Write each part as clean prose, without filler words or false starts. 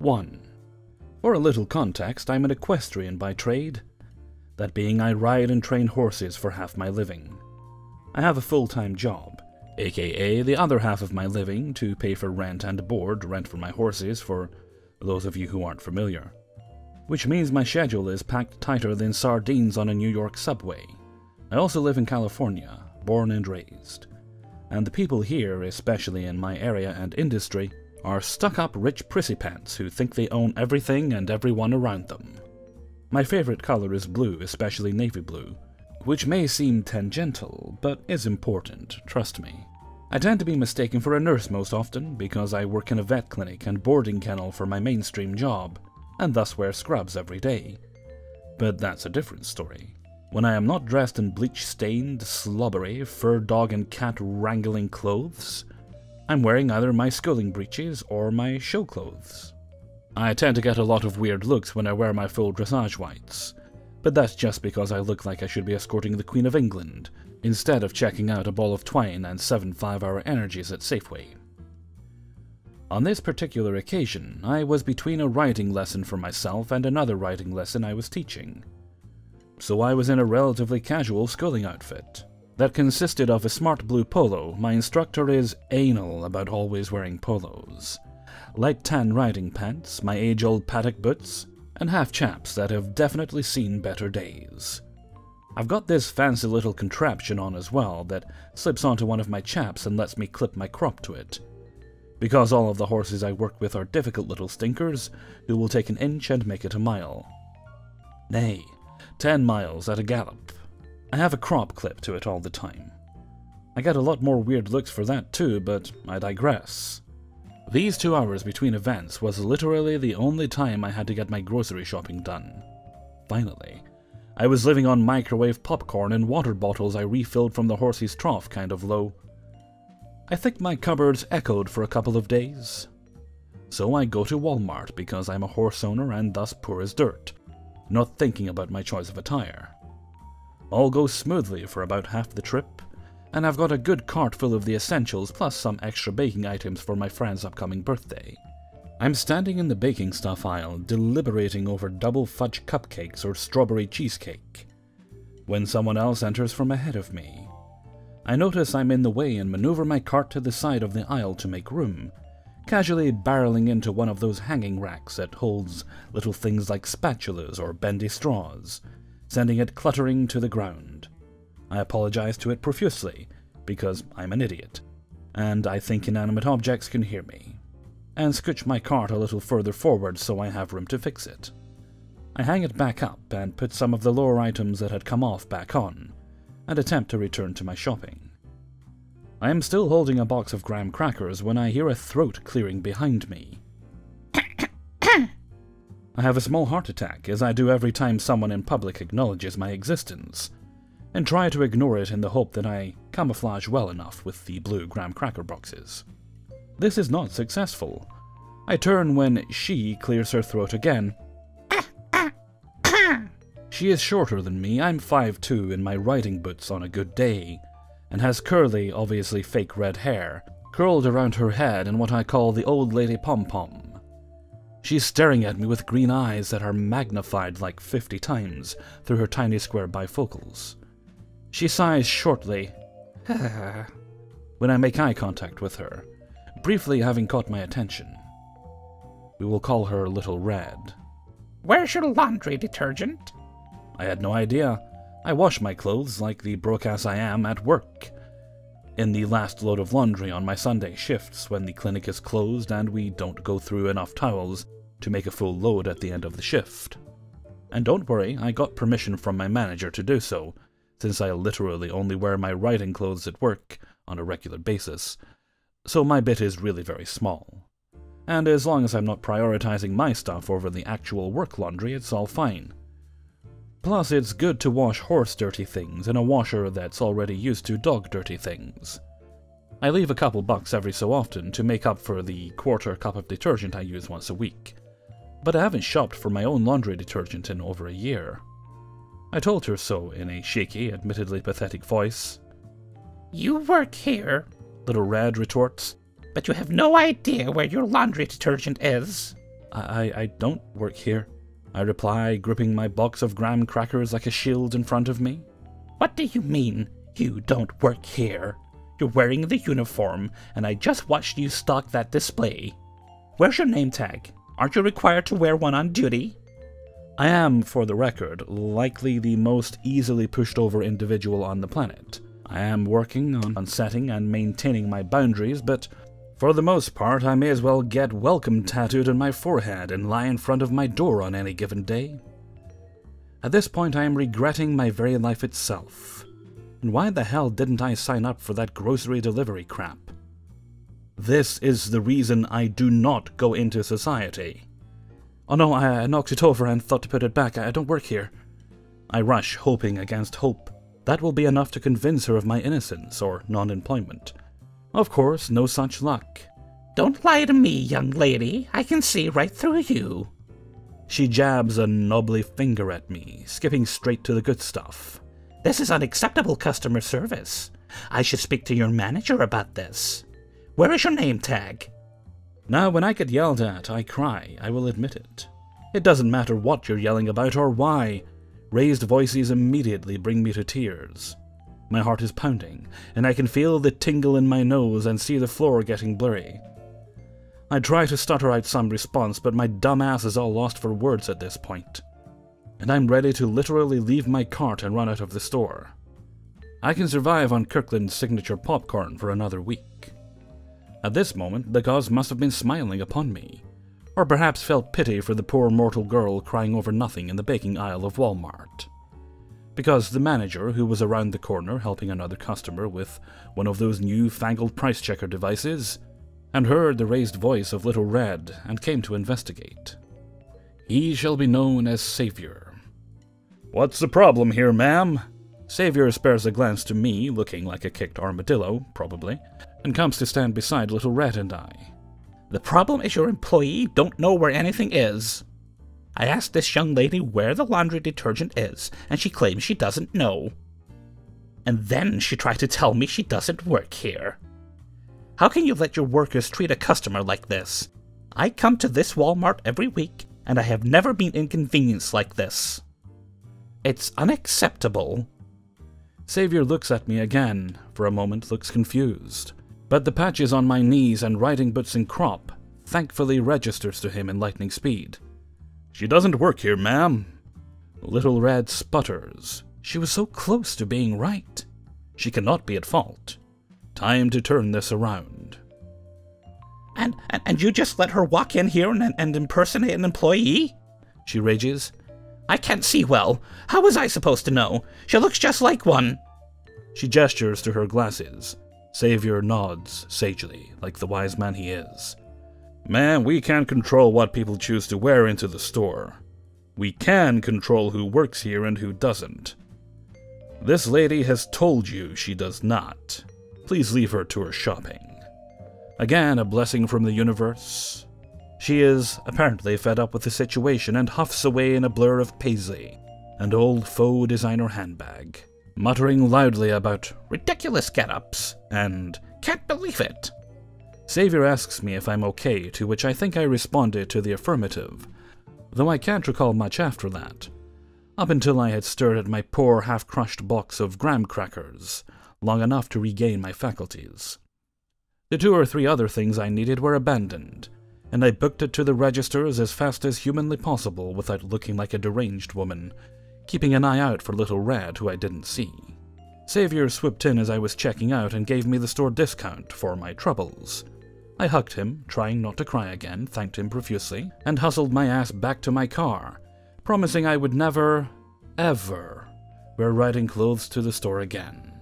1. For a little context, I'm an equestrian by trade. That being, I ride and train horses for half my living. I have a full-time job, aka the other half of my living, to pay for rent and board, rent for my horses, for those of you who aren't familiar. Which means my schedule is packed tighter than sardines on a New York subway. I also live in California, born and raised. And the people here, especially in my area and industry, are stuck-up rich prissy pants who think they own everything and everyone around them. My favorite color is blue, especially navy blue, which may seem tangential, but is important, trust me. I tend to be mistaken for a nurse most often, because I work in a vet clinic and boarding kennel for my mainstream job, and thus wear scrubs every day. But that's a different story. When I am not dressed in bleach-stained, slobbery, fur dog and cat wrangling clothes, I'm wearing either my schooling breeches or my show clothes. I tend to get a lot of weird looks when I wear my full dressage whites, but that's just because I look like I should be escorting the Queen of England, instead of checking out a ball of twine and 7 5-hour energies at Safeway. On this particular occasion, I was between a writing lesson for myself and another writing lesson I was teaching. So I was in a relatively casual schooling outfit that consisted of a smart blue polo. My instructor is anal about always wearing polos, light tan riding pants, my age-old paddock boots, and half chaps that have definitely seen better days. I've got this fancy little contraption on as well that slips onto one of my chaps and lets me clip my crop to it. Because all of the horses I work with are difficult little stinkers who will take an inch and make it a mile. Nay, 10 miles at a gallop. I have a crop clip to it all the time. I get a lot more weird looks for that too, but I digress. These 2 hours between events was literally the only time I had to get my grocery shopping done. Finally, I was living on microwave popcorn and water bottles I refilled from the horse's trough kind of low. I think my cupboards echoed for a couple of days. So I go to Walmart because I'm a horse owner and thus poor as dirt, not thinking about my choice of attire. All goes smoothly for about half the trip, and I've got a good cart full of the essentials plus some extra baking items for my friend's upcoming birthday. I'm standing in the baking stuff aisle, deliberating over double fudge cupcakes or strawberry cheesecake, when someone else enters from ahead of me. I notice I'm in the way and maneuver my cart to the side of the aisle to make room, casually barreling into one of those hanging racks that holds little things like spatulas or bendy straws, sending it cluttering to the ground. I apologize to it profusely, because I'm an idiot, and I think inanimate objects can hear me, and scooch my cart a little further forward so I have room to fix it. I hang it back up and put some of the lower items that had come off back on, and attempt to return to my shopping. I am still holding a box of graham crackers when I hear a throat clearing behind me. I have a small heart attack, as I do every time someone in public acknowledges my existence, and try to ignore it in the hope that I camouflage well enough with the blue graham cracker boxes. This is not successful. I turn when she clears her throat again. She is shorter than me. I'm 5'2" in my riding boots on a good day, and has curly, obviously fake red hair, curled around her head in what I call the old lady pom-pom. She's staring at me with green eyes that are magnified like 50 times through her tiny square bifocals. She sighs shortly when I make eye contact with her, briefly having caught my attention. We will call her Little Red. Where's your laundry detergent? I had no idea. I wash my clothes, like the broke-ass I am, at work, in the last load of laundry on my Sunday shifts when the clinic is closed and we don't go through enough towels to make a full load at the end of the shift. And don't worry, I got permission from my manager to do so, since I literally only wear my riding clothes at work on a regular basis, so my bit is really very small. And as long as I'm not prioritizing my stuff over the actual work laundry, it's all fine. Plus, it's good to wash horse dirty things in a washer that's already used to dog dirty things. I leave a couple bucks every so often to make up for the quarter cup of detergent I use once a week, but I haven't shopped for my own laundry detergent in over a year. I told her so in a shaky, admittedly pathetic voice. You work here, Little Red retorts, but you have no idea where your laundry detergent is. I don't work here, I reply, gripping my box of graham crackers like a shield in front of me. What do you mean, you don't work here? You're wearing the uniform, and I just watched you stock that display. Where's your name tag? Aren't you required to wear one on duty? I am, for the record, likely the most easily pushed over individual on the planet. I am working on setting and maintaining my boundaries, but for the most part I may as well get welcome tattooed on my forehead and lie in front of my door on any given day. At this point I am regretting my very life itself. And why the hell didn't I sign up for that grocery delivery crap? This is the reason I do not go into society. Oh no, I knocked it over and thought to put it back. I don't work here. I rush, hoping against hope. That will be enough to convince her of my innocence or non-employment. Of course, no such luck. Don't lie to me, young lady. I can see right through you. She jabs a knobbly finger at me, skipping straight to the good stuff. This is unacceptable customer service. I should speak to your manager about this. Where is your name tag? Now, when I get yelled at, I cry, I will admit it. It doesn't matter what you're yelling about or why. Raised voices immediately bring me to tears. My heart is pounding, and I can feel the tingle in my nose and see the floor getting blurry. I try to stutter out some response, but my dumb ass is all lost for words at this point. And I'm ready to literally leave my cart and run out of the store. I can survive on Kirkland's signature popcorn for another week. At this moment, the gods must have been smiling upon me, or perhaps felt pity for the poor mortal girl crying over nothing in the baking aisle of Walmart. Because the manager, who was around the corner helping another customer with one of those new-fangled price checker devices, and heard the raised voice of Little Red and came to investigate. He shall be known as Savior. What's the problem here, ma'am? Savior spares a glance to me, looking like a kicked armadillo, probably, and comes to stand beside Little Red and I. The problem is your employee don't know where anything is. I asked this young lady where the laundry detergent is, and she claims she doesn't know. And then she tried to tell me she doesn't work here. How can you let your workers treat a customer like this? I come to this Walmart every week, and I have never been inconvenienced like this. It's unacceptable. Savior looks at me again, for a moment looks confused, but the patches on my knees and riding boots and crop thankfully registers to him in lightning speed. She doesn't work here, ma'am. Little Red sputters. She was so close to being right. She cannot be at fault. Time to turn this around. And you just let her walk in here and impersonate an employee? She rages. I can't see well. How was I supposed to know? She looks just like one. She gestures to her glasses. Savior nods sagely, like the wise man he is. Man, we can't control what people choose to wear into the store. We can control who works here and who doesn't. This lady has told you she does not. Please leave her to her shopping. Again, a blessing from the universe. She is apparently fed up with the situation and huffs away in a blur of paisley, an old faux designer handbag, muttering loudly about ridiculous get-ups and can't believe it. Savior asks me if I'm okay, to which I think I responded to the affirmative, though I can't recall much after that, up until I had stared at my poor half-crushed box of graham crackers long enough to regain my faculties. The 2 or 3 other things I needed were abandoned, and I booked it to the registers as fast as humanly possible without looking like a deranged woman, keeping an eye out for Little Red, who I didn't see. Savior swooped in as I was checking out and gave me the store discount for my troubles. I hugged him, trying not to cry again, thanked him profusely, and hustled my ass back to my car, promising I would never, ever wear riding clothes to the store again.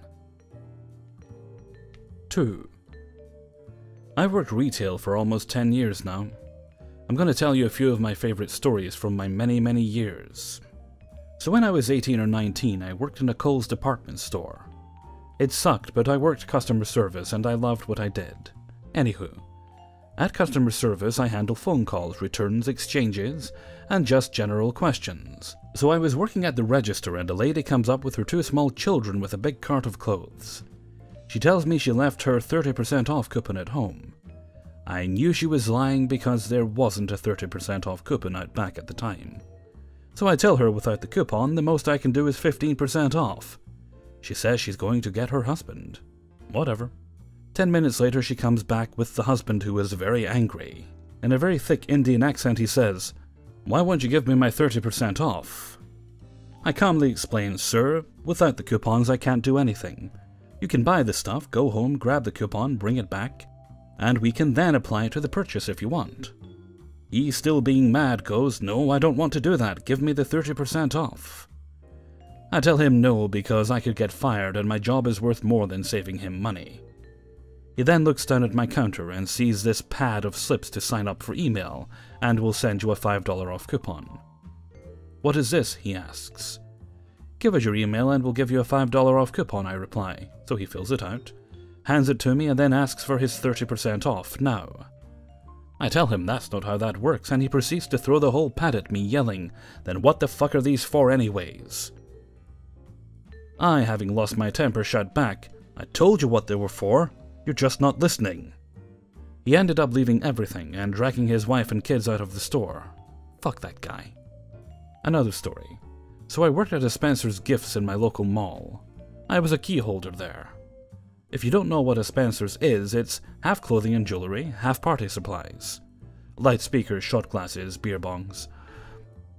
2. I've worked retail for almost 10 years now. I'm going to tell you a few of my favorite stories from my many years. So when I was 18 or 19, I worked in a Kohl's department store. It sucked, but I worked customer service and I loved what I did. Anywho, at customer service I handle phone calls, returns, exchanges, and just general questions. So I was working at the register and a lady comes up with her 2 small children with a big cart of clothes. She tells me she left her 30% off coupon at home. I knew she was lying because there wasn't a 30% off coupon out back at the time. So I tell her without the coupon, the most I can do is 15% off. She says she's going to get her husband. Whatever. 10 minutes later she comes back with the husband, who is very angry. In a very thick Indian accent he says, "Why won't you give me my 30% off?" I calmly explain, "Sir, without the coupons I can't do anything. You can buy the stuff, go home, grab the coupon, bring it back, and we can then apply it to the purchase if you want." He, still being mad, goes, "No, I don't want to do that, give me the 30% off." I tell him no, because I could get fired and my job is worth more than saving him money. He then looks down at my counter and sees this pad of slips to sign up for email, and will send you a $5 off coupon. "What is this?" he asks. "Give us your email and we'll give you a $5 off coupon," I reply. So he fills it out, hands it to me, and then asks for his 30% off now. I tell him that's not how that works, and he proceeds to throw the whole pad at me, yelling, "Then what the fuck are these for anyways?" I, having lost my temper, shout back, "I told you what they were for, you're just not listening." He ended up leaving everything and dragging his wife and kids out of the store. Fuck that guy. Another story. So I worked at a Spencer's Gifts in my local mall. I was a key holder there. If you don't know what a Spencer's is, it's half clothing and jewelry, half party supplies. Light speakers, shot glasses, beer bongs.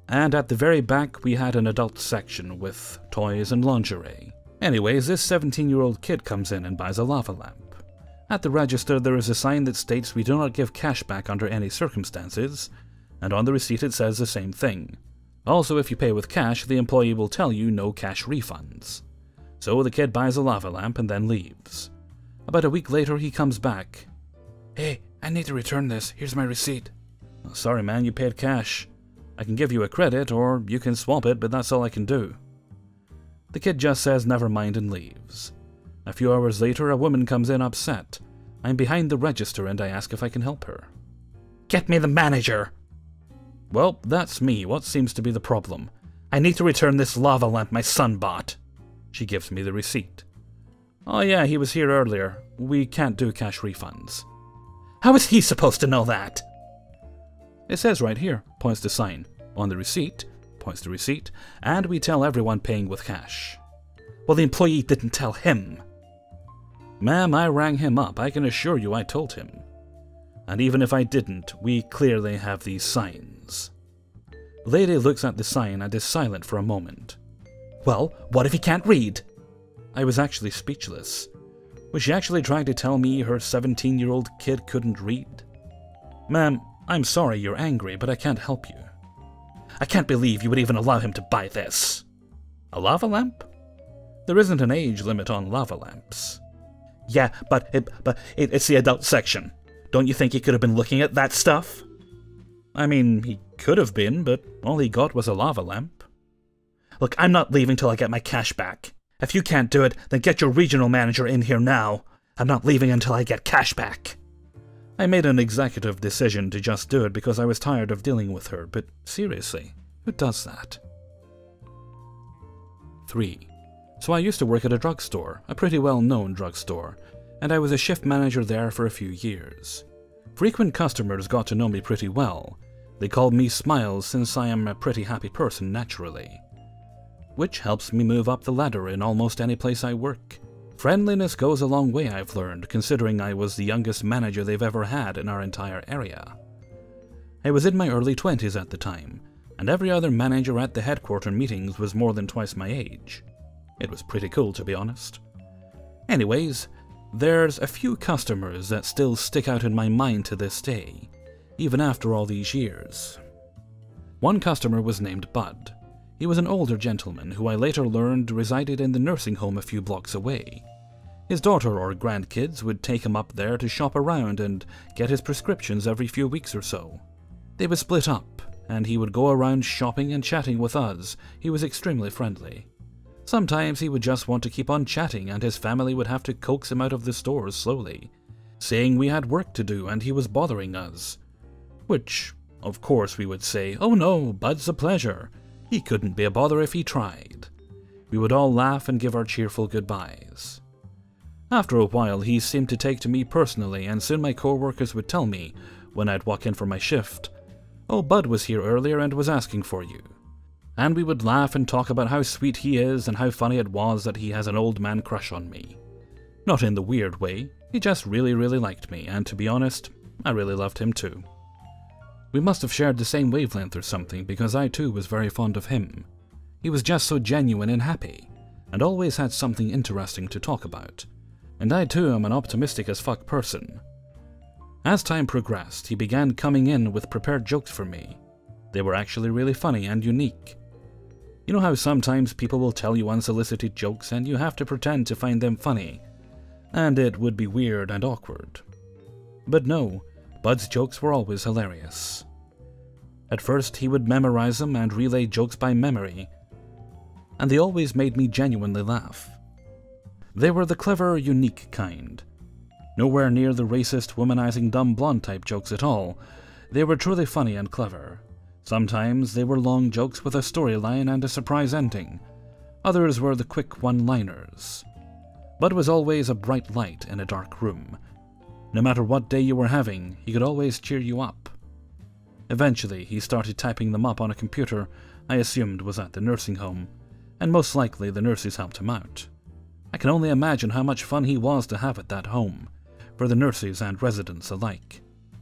And at the very back we had an adult section with toys and lingerie. Anyways, this 17-year-old kid comes in and buys a lava lamp. At the register there is a sign that states we do not give cash back under any circumstances, and on the receipt it says the same thing. Also, if you pay with cash, the employee will tell you no cash refunds. So the kid buys a lava lamp and then leaves. About a week later he comes back. "Hey, I need to return this, here's my receipt." "Sorry man, you paid cash. I can give you a credit, or you can swap it, but that's all I can do." The kid just says never mind and leaves. A few hours later a woman comes in upset. I'm behind the register and I ask if I can help her. "Get me the manager." "Well, that's me. What seems to be the problem?" "I need to return this lava lamp my son bought." She gives me the receipt. "Oh yeah, he was here earlier. We can't do cash refunds." "How is he supposed to know that?" "It says right here," points the sign. "On the receipt," points the receipt, "and we tell everyone paying with cash." "Well, the employee didn't tell him." "Ma'am, I rang him up. I can assure you I told him. And even if I didn't, we clearly have these signs." The lady looks at the sign and is silent for a moment. "Well, what if he can't read?" I was actually speechless. Was she actually trying to tell me her 17-year-old kid couldn't read? "Ma'am, I'm sorry you're angry, but I can't help you." "I can't believe you would even allow him to buy this." "A lava lamp? There isn't an age limit on lava lamps." "Yeah, but it's the adult section. Don't you think he could have been looking at that stuff?" "I mean, he could have been, but all he got was a lava lamp." "Look, I'm not leaving till I get my cash back. If you can't do it, then get your regional manager in here now. I'm not leaving until I get cash back." I made an executive decision to just do it because I was tired of dealing with her, but seriously, who does that? 3. So I used to work at a drugstore, a pretty well-known drugstore, and I was a shift manager there for a few years. Frequent customers got to know me pretty well. They called me Smiles since I am a pretty happy person naturally, which helps me move up the ladder in almost any place I work. Friendliness goes a long way, I've learned, considering I was the youngest manager they've ever had in our entire area. I was in my early 20s at the time, and every other manager at the headquarter meetings was more than twice my age. It was pretty cool, to be honest. Anyways, there's a few customers that still stick out in my mind to this day, even after all these years. One customer was named Bud. He was an older gentleman who I later learned resided in the nursing home a few blocks away. His daughter or grandkids would take him up there to shop around and get his prescriptions every few weeks or so. They would split up, and he would go around shopping and chatting with us. He was extremely friendly. Sometimes he would just want to keep on chatting and his family would have to coax him out of the stores slowly, saying we had work to do and he was bothering us. Which, of course, we would say, "Oh no, Bud's a pleasure. He couldn't be a bother if he tried." We would all laugh and give our cheerful goodbyes. After a while, he seemed to take to me personally, and soon my co-workers would tell me, when I'd walk in for my shift, "Oh, Bud was here earlier and was asking for you." And we would laugh and talk about how sweet he is and how funny it was that he has an old man crush on me. Not in the weird way, he just really liked me, and to be honest, I really loved him too. We must have shared the same wavelength or something, because I too was very fond of him. He was just so genuine and happy, and always had something interesting to talk about. And I too am an optimistic as fuck person. As time progressed, he began coming in with prepared jokes for me. They were actually really funny and unique. You know how sometimes people will tell you unsolicited jokes and you have to pretend to find them funny, and it would be weird and awkward. But no, Bud's jokes were always hilarious. At first, he would memorize them and relay jokes by memory, and they always made me genuinely laugh. They were the clever, unique kind. Nowhere near the racist, womanizing, dumb blonde type jokes at all. They were truly funny and clever. Sometimes they were long jokes with a storyline and a surprise ending. Others were the quick one-liners. Bud was always a bright light in a dark room. No matter what day you were having, he could always cheer you up. Eventually, he started typing them up on a computer I assumed was at the nursing home, and most likely the nurses helped him out. I can only imagine how much fun he was to have at that home, for the nurses and residents alike.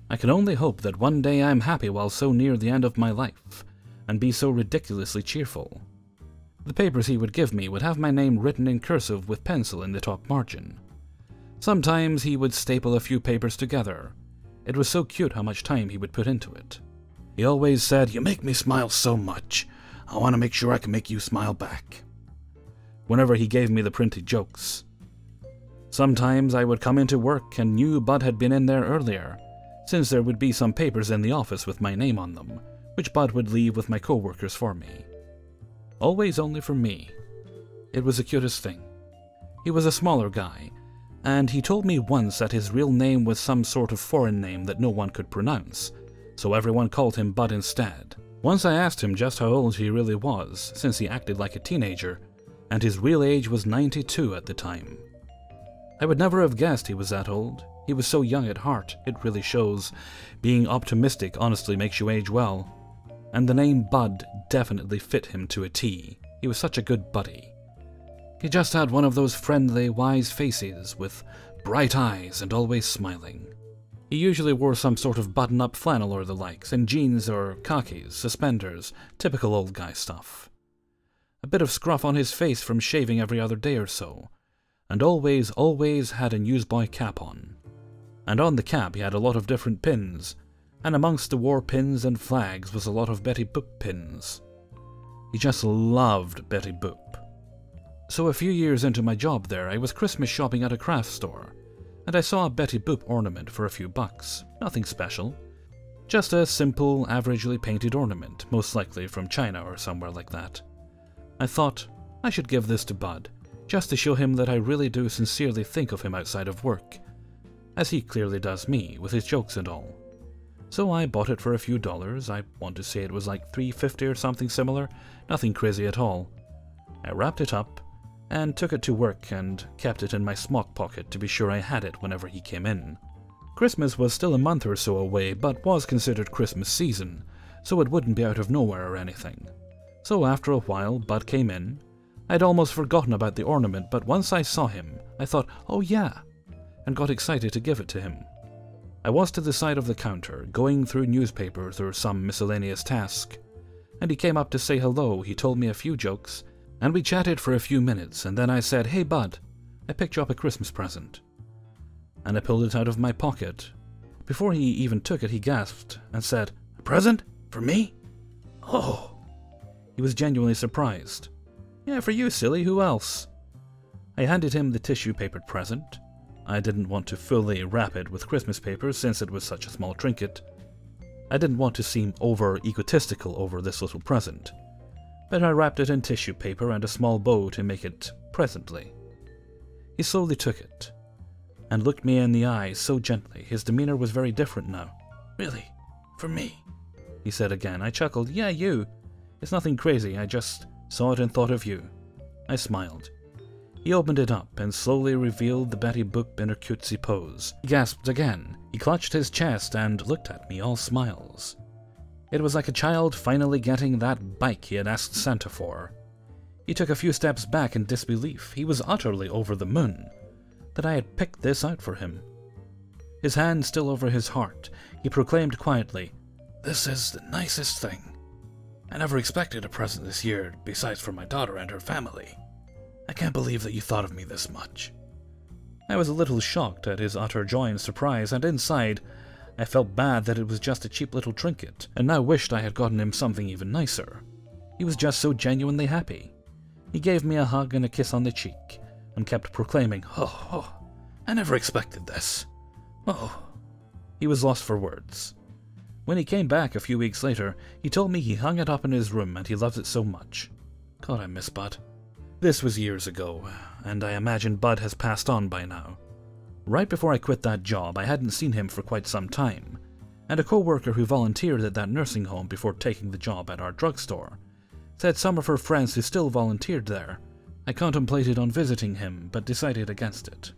I can only hope that one day I'm happy while so near the end of my life, and be so ridiculously cheerful. The papers he would give me would have my name written in cursive with pencil in the top margin. Sometimes he would staple a few papers together. It was so cute how much time he would put into it. He always said, "You make me smile so much. I want to make sure I can make you smile back," whenever he gave me the printed jokes. Sometimes I would come into work and knew Bud had been in there earlier, since there would be some papers in the office with my name on them, which Bud would leave with my co-workers for me. Always only for me. It was the cutest thing. He was a smaller guy, and he told me once that his real name was some sort of foreign name that no one could pronounce, so everyone called him Bud instead. Once I asked him just how old he really was, since he acted like a teenager, and his real age was 92 at the time. I would never have guessed he was that old. He was so young at heart, it really shows. Being optimistic honestly makes you age well. And the name Bud definitely fit him to a T. He was such a good buddy. He just had one of those friendly, wise faces with bright eyes and always smiling. He usually wore some sort of button-up flannel or the likes, and jeans or khakis, suspenders, typical old guy stuff. A bit of scruff on his face from shaving every other day or so, and always had a newsboy cap on. And on the cap he had a lot of different pins, and amongst the war pins and flags was a lot of Betty Boop pins. He just loved Betty Boop. So a few years into my job there, I was Christmas shopping at a craft store, and I saw a Betty Boop ornament for a few bucks. Nothing special. Just a simple, averagely painted ornament, most likely from China or somewhere like that. I thought, I should give this to Bud, just to show him that I really do sincerely think of him outside of work, as he clearly does me, with his jokes and all. So I bought it for a few dollars. I want to say it was like $3.50 or something similar, nothing crazy at all. I wrapped it up, and took it to work and kept it in my smock pocket to be sure I had it whenever he came in. Christmas was still a month or so away, but was considered Christmas season, so it wouldn't be out of nowhere or anything. So after a while, Bud came in. I'd almost forgotten about the ornament, but once I saw him, I thought, oh yeah, and got excited to give it to him. I was to the side of the counter, going through newspapers or some miscellaneous task, and he came up to say hello. He told me a few jokes, and we chatted for a few minutes, and then I said, "Hey Bud, I picked you up a Christmas present." And I pulled it out of my pocket. Before he even took it, he gasped and said, "A present? For me? Oh." He was genuinely surprised. "Yeah, for you, silly, who else?" I handed him the tissue-papered present. I didn't want to fully wrap it with Christmas paper since it was such a small trinket. I didn't want to seem over-egotistical over this little present, but I wrapped it in tissue paper and a small bow to make it presently. He slowly took it, and looked me in the eyes so gently. His demeanor was very different now. "Really? For me?" he said again. I chuckled. "Yeah, you. It's nothing crazy, I just saw it and thought of you." I smiled. He opened it up and slowly revealed the Betty Boop in her cutesy pose. He gasped again. He clutched his chest and looked at me, all smiles. It was like a child finally getting that bike he had asked Santa for. He took a few steps back in disbelief. He was utterly over the moon that I had picked this out for him. His hand still over his heart, he proclaimed quietly, "This is the nicest thing. I never expected a present this year, besides for my daughter and her family. I can't believe that you thought of me this much." I was a little shocked at his utter joy and surprise, and inside, I felt bad that it was just a cheap little trinket, and now wished I had gotten him something even nicer. He was just so genuinely happy. He gave me a hug and a kiss on the cheek, and kept proclaiming, oh, I never expected this. Oh." He was lost for words. When he came back a few weeks later, he told me he hung it up in his room and he loves it so much. God, I miss Bud. This was years ago, and I imagine Bud has passed on by now. Right before I quit that job, I hadn't seen him for quite some time, and a co-worker who volunteered at that nursing home before taking the job at our drugstore said some of her friends who still volunteered there. I contemplated on visiting him, but decided against it.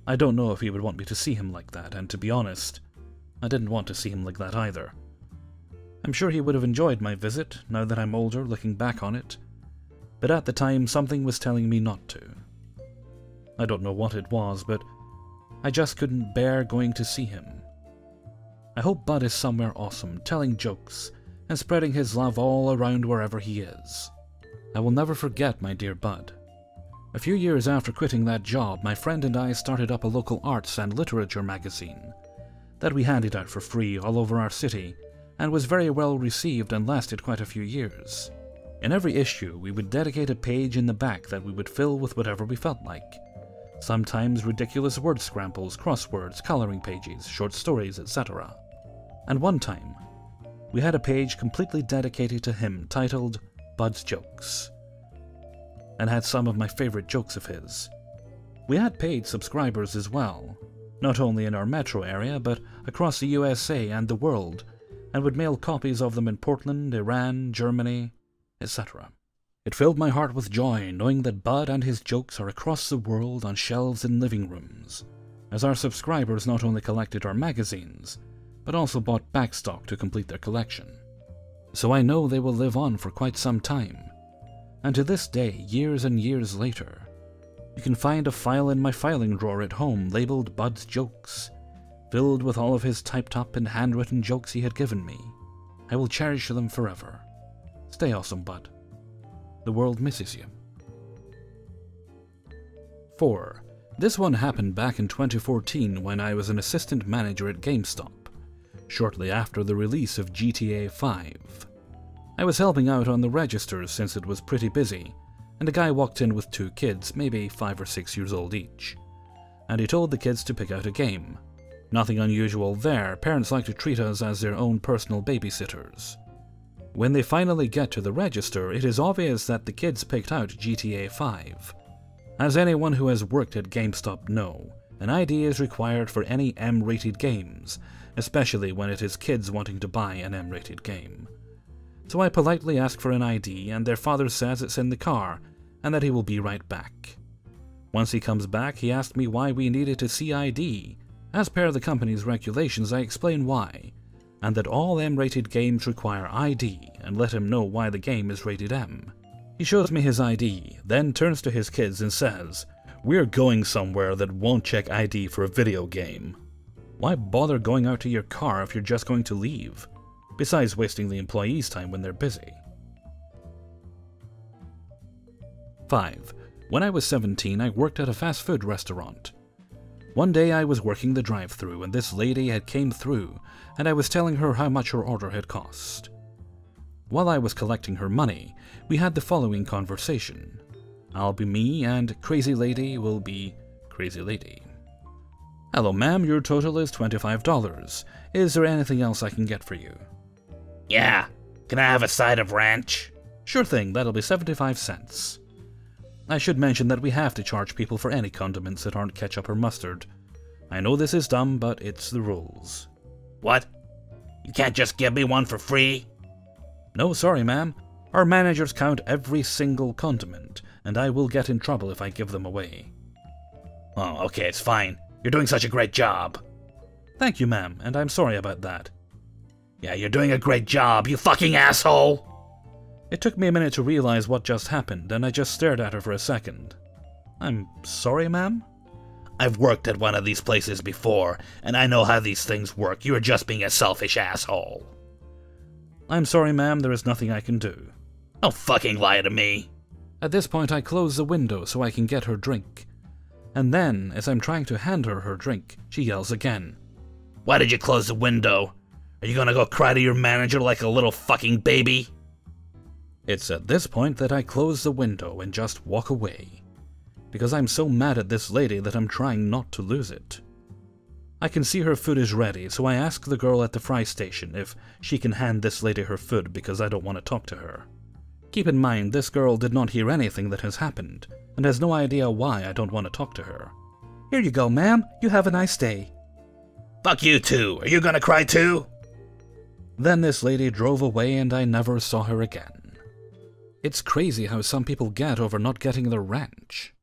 I don't know if he would want me to see him like that, and to be honest, I didn't want to see him like that either. I'm sure he would have enjoyed my visit, now that I'm older, looking back on it, but at the time something was telling me not to. I don't know what it was, but I just couldn't bear going to see him. I hope Bud is somewhere awesome, telling jokes, and spreading his love all around wherever he is. I will never forget my dear Bud. A few years after quitting that job, my friend and I started up a local arts and literature magazine that we handed out for free all over our city, and was very well received and lasted quite a few years. In every issue, we would dedicate a page in the back that we would fill with whatever we felt like. Sometimes ridiculous word scrambles, crosswords, coloring pages, short stories, etc. And one time, we had a page completely dedicated to him titled Bud's Jokes, and had some of my favorite jokes of his. We had paid subscribers as well, not only in our metro area, but across the USA and the world, and would mail copies of them in Portland, Iran, Germany, etc. It filled my heart with joy knowing that Bud and his jokes are across the world on shelves in living rooms, as our subscribers not only collected our magazines, but also bought backstock to complete their collection. So I know they will live on for quite some time, and to this day, years and years later, you can find a file in my filing drawer at home labeled Bud's Jokes, filled with all of his typed up and handwritten jokes he had given me. I will cherish them forever. Stay awesome, Bud. The world misses you. 4. This one happened back in 2014 when I was an assistant manager at GameStop, shortly after the release of GTA 5. I was helping out on the registers since it was pretty busy, and a guy walked in with 2 kids, maybe 5 or 6 years old each, and he told the kids to pick out a game. Nothing unusual there, parents like to treat us as their own personal babysitters. When they finally get to the register, it is obvious that the kids picked out GTA 5. As anyone who has worked at GameStop know, an ID is required for any M-rated games, especially when it is kids wanting to buy an M-rated game. So I politely ask for an ID, and their father says it's in the car, and that he will be right back. Once he comes back, he asked me why we needed to see ID. As per the company's regulations, I explain why, and that all M-rated games require ID, and let him know why the game is rated M. He shows me his ID, then turns to his kids and says, "We're going somewhere that won't check ID for a video game. Why bother going out to your car if you're just going to leave? Besides wasting the employees' time when they're busy." 5. When I was 17, I worked at a fast food restaurant. One day I was working the drive-thru and this lady had came through, and I was telling her how much her order had cost. While I was collecting her money, we had the following conversation. I'll be me and Crazy Lady will be Crazy Lady. "Hello ma'am, your total is $25. Is there anything else I can get for you?" Yeah, can I have a side of ranch? "Sure thing, that'll be 75 cents. I should mention that we have to charge people for any condiments that aren't ketchup or mustard. I know this is dumb, but it's the rules." What? You can't just give me one for free? "No, sorry ma'am. Our managers count every single condiment, and I will get in trouble if I give them away. Oh, okay, it's fine. You're doing such a great job. Thank you, ma'am, and I'm sorry about that. Yeah, you're doing a great job, you fucking asshole! It took me a minute to realize what just happened, and I just stared at her for a second. I'm sorry, ma'am? I've worked at one of these places before, and I know how these things work. You are just being a selfish asshole. I'm sorry, ma'am, there is nothing I can do. Don't fucking lie to me. At this point, I close the window so I can get her drink. And then, as I'm trying to hand her her drink, she yells again. Why did you close the window? Are you gonna go cry to your manager like a little fucking baby? It's at this point that I close the window and just walk away, because I'm so mad at this lady that I'm trying not to lose it. I can see her food is ready, so I ask the girl at the fry station if she can hand this lady her food because I don't want to talk to her. Keep in mind, this girl did not hear anything that has happened, and has no idea why I don't want to talk to her. Here you go, ma'am. You have a nice day. Fuck you too. Are you gonna cry too? Then this lady drove away and I never saw her again. It's crazy how some people get over not getting their ranch.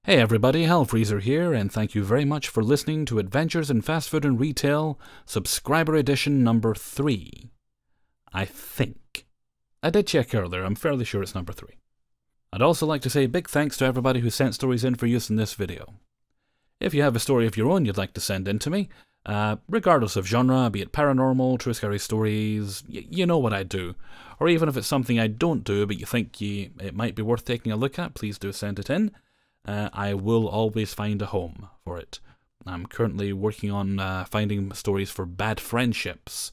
Hey everybody, Hellfreezer here, and thank you very much for listening to Adventures in Fast Food and Retail, Subscriber Edition number 3. I think. I did check earlier, I'm fairly sure it's number 3. I'd also like to say big thanks to everybody who sent stories in for use in this video. If you have a story of your own you'd like to send in to me, regardless of genre, be it paranormal, true scary stories, you know what I do. Or even if it's something I don't do but you think it might be worth taking a look at, please do send it in. I will always find a home for it. I'm currently working on finding stories for bad friendships.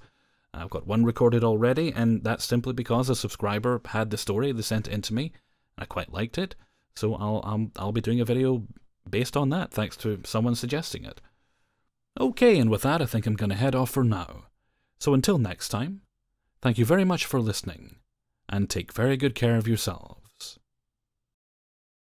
I've got one recorded already, and that's simply because a subscriber had the story, they sent it in to me, and I quite liked it, so I'll be doing a video based on that, thanks to someone suggesting it. Okay, and with that, I think I'm going to head off for now. So until next time, thank you very much for listening, and take very good care of yourselves.